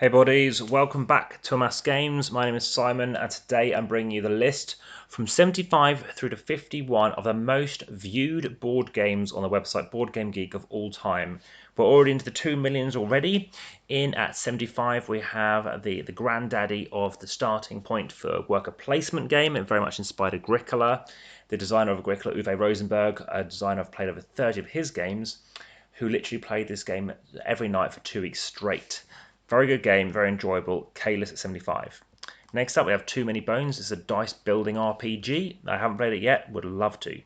Hey buddies, welcome back to AmassGames. My name is Simon and today I'm bringing you the list from 75 through to 51 of the most viewed board games on the website boardgamegeek of all time. We're already into the 2 millions already. In at 75 we have the granddaddy of the starting point for worker placement game. It very much inspired Agricola. The designer of Agricola, Uwe Rosenberg, a designer I've played over 30 of his games, who literally played this game every night for 2 weeks straight. Very good game, very enjoyable. K-list at 75. Next up, we have Too Many Bones. It's a dice building RPG. I haven't played it yet, would love to.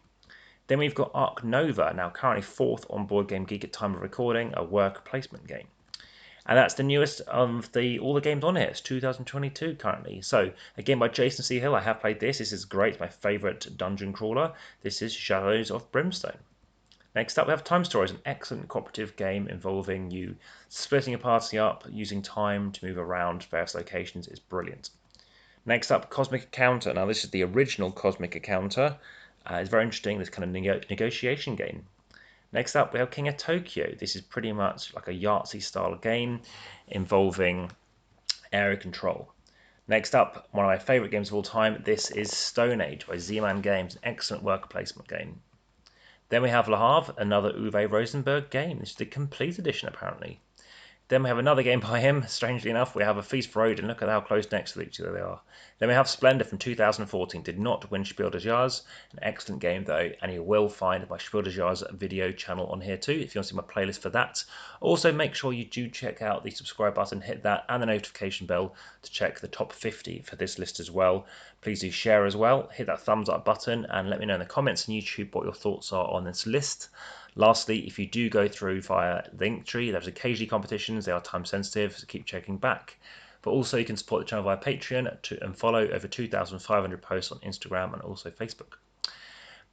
Then we've got Ark Nova, now currently 4th on BoardGameGeek at time of recording, a work placement game. And that's the newest of all the games on here. It's 2022 currently. So, a game by Jason C. Hill. I have played this. This is great. It's my favourite dungeon crawler. This is Shadows of Brimstone. Next up, we have Time Stories, an excellent cooperative game involving you splitting a party up, using time to move around various locations. It's brilliant. Next up, Cosmic Encounter. Now, this is the original Cosmic Encounter. It's very interesting, this kind of negotiation game. Next up, we have King of Tokyo. This is pretty much like a Yahtzee style game involving area control. Next up, one of my favourite games of all time. This is Stone Age by Z-Man Games, an excellent worker placement game. Then we have Le Havre, another Uwe Rosenberg game. This is the complete edition, apparently. Then we have another game by him. Strangely enough, we have A Feast for Odin. Look at how close next to each other they are. Then we have Splendor from 2014. Did not win SPIEL.digital. An excellent game, though, and you will find my SPIEL.digital video channel on here, too, if you want to see my playlist for that. Also, make sure you do check out the subscribe button, hit that, and the notification bell to check the top 50 for this list as well. Please do share as well. Hit that thumbs up button, and let me know in the comments on YouTube what your thoughts are on this list. Lastly, if you do go through via Linktree, there's occasionally competitions. They are time sensitive, so keep checking back. But also you can support the channel via Patreon and follow over 2,500 posts on Instagram and also Facebook.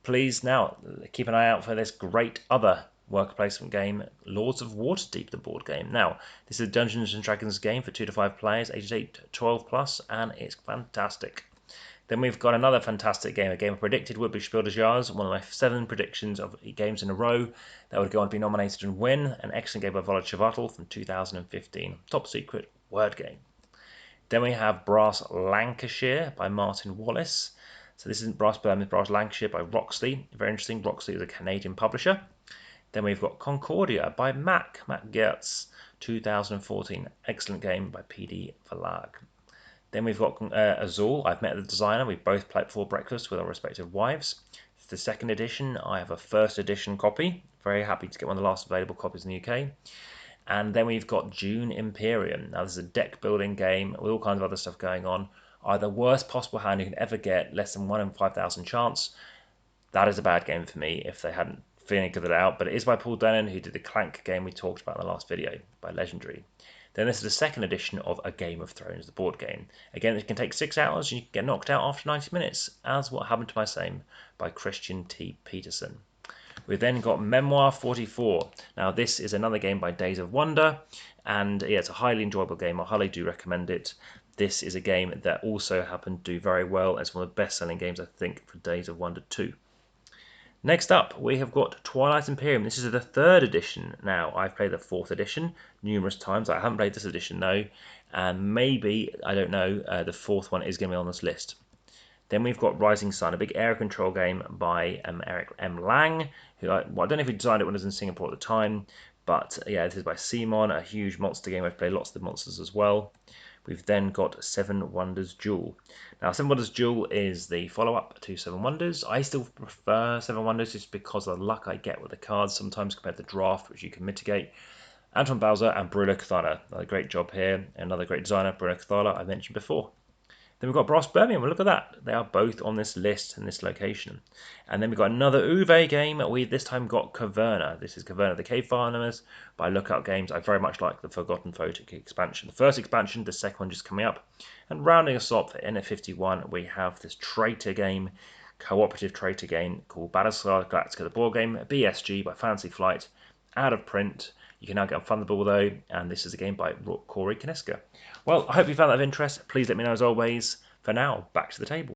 Please now keep an eye out for this great other worker placement game, Lords of Waterdeep, the board game. Now, this is a Dungeons & Dragons game for 2 to 5 players, ages 8 to 12 plus, and it's fantastic. Then we've got another fantastic game, a game I predicted would be SPIEL.digital, one of my 7 predictions of games in a row that would go on to be nominated and win. An excellent game by Volodya from 2015, top secret word game. Then we have Brass Lancashire by Martin Wallace. So this isn't Brass Birmingham, Brass Lancashire by Roxley. Very interesting. Roxley is a Canadian publisher. Then we've got Concordia by Matt Gertz, 2014. Excellent game by PD Verlag. Then we've got Azul. I've met the designer. We've both played before breakfast with our respective wives. It's the 2nd edition. I have a 1st edition copy. Very happy to get one of the last available copies in the UK. And then we've got June Imperium. Now, this is a deck building game with all kinds of other stuff going on. The worst possible hand you can ever get, less than 1 in 5,000 chance. That is a bad game for me if they hadn't figured it out. But it is by Paul Denon, who did the Clank game we talked about in the last video by Legendary. Then this is the 2nd edition of A Game of Thrones, the board game. Again, it can take 6 hours and you can get knocked out after 90 minutes, as What Happened to My Same by Christian T. Peterson. We've then got Memoir 44. Now, this is another game by Days of Wonder, and yeah, it's a highly enjoyable game. I highly do recommend it. This is a game that also happened to do very well. It's one of the best-selling games, I think, for Days of Wonder 2. Next up, we have got Twilight Imperium. This is the 3rd edition now. I've played the 4th edition numerous times. I haven't played this edition, though. And maybe, I don't know, the 4th one is going to be on this list. Then we've got Rising Sun, a big area control game by Eric M. Lang, who I don't know if he designed it when I was in Singapore at the time. But yeah, this is by Simon, a huge monster game. I've played lots of the monsters as well. We've then got 7 Wonders Duel. Now, 7 Wonders Duel is the follow-up to 7 Wonders. I still prefer 7 Wonders just because of the luck I get with the cards sometimes compared to Draft, which you can mitigate. Anton Bowser and Bruno Cathala. Another great job here. Another great designer, Bruno Cathala, I mentioned before. Then we've got Brass Birmingham. Well, look at that. They are both on this list in this location. And then we've got another Uwe game. We this time got Caverna. This is Caverna the Cave Farmers by Lookout Games. I very much like the Forgotten Photic expansion. The 1st expansion, the 2nd one just coming up. And rounding us off in at 51, we have this traitor game, cooperative traitor game called Battlestar Galactica, the board game, BSG by Fantasy Flight. Out of print. You can now get on Thunderball though, and this is a game by Corey Kaniska. Well, I hope you found that of interest. Please let me know as always. For now, back to the table.